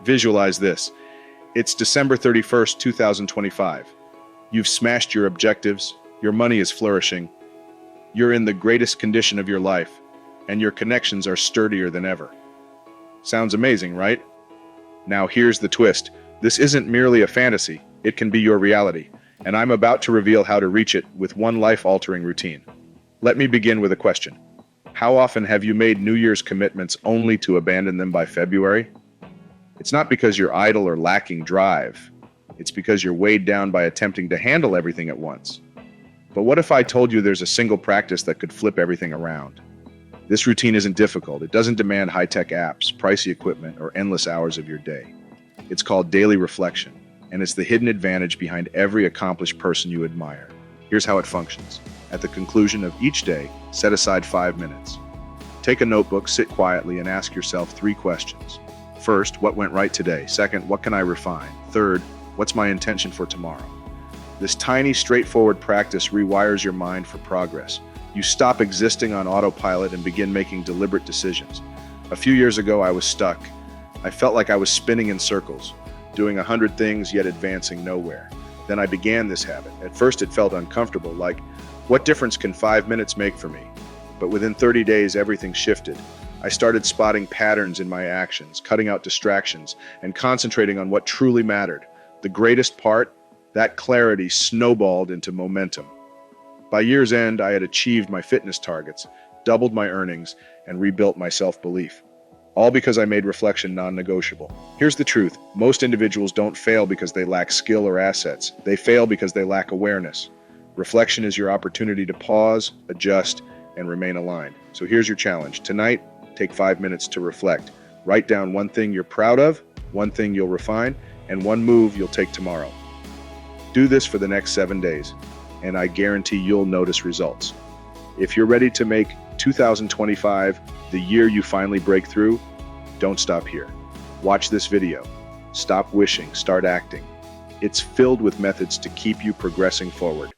Visualize this. It's December 31st, 2025. You've smashed your objectives, your money is flourishing, you're in the greatest condition of your life, and your connections are sturdier than ever. Sounds amazing, right? Now here's the twist. This isn't merely a fantasy, it can be your reality, and I'm about to reveal how to reach it with one life-altering routine. Let me begin with a question. How often have you made New Year's commitments only to abandon them by February? It's not because you're idle or lacking drive. It's because you're weighed down by attempting to handle everything at once. But what if I told you there's a single practice that could flip everything around? This routine isn't difficult. It doesn't demand high-tech apps, pricey equipment, or endless hours of your day. It's called daily reflection, and it's the hidden advantage behind every accomplished person you admire. Here's how it functions. At the conclusion of each day, set aside 5 minutes. Take a notebook, sit quietly, and ask yourself 3 questions. First, what went right today? Second, what can I refine? Third, what's my intention for tomorrow? This tiny, straightforward practice rewires your mind for progress. You stop existing on autopilot and begin making deliberate decisions. A few years ago, I was stuck. I felt like I was spinning in circles, doing 100 things yet advancing nowhere. Then I began this habit. At first, it felt uncomfortable, like, what difference can 5 minutes make for me? But within 30 days, everything shifted. I started spotting patterns in my actions, cutting out distractions, and concentrating on what truly mattered. The greatest part, that clarity snowballed into momentum. By year's end, I had achieved my fitness targets, doubled my earnings, and rebuilt my self-belief. All because I made reflection non-negotiable. Here's the truth. Most individuals don't fail because they lack skill or assets. They fail because they lack awareness. Reflection is your opportunity to pause, adjust, and remain aligned. So here's your challenge. Tonight, take 5 minutes to reflect. Write down one thing you're proud of, one thing you'll refine, and one move you'll take tomorrow. Do this for the next 7 days, and I guarantee you'll notice results. If you're ready to make 2025 the year you finally break through, don't stop here. Watch this video. Stop wishing, start acting. It's filled with methods to keep you progressing forward.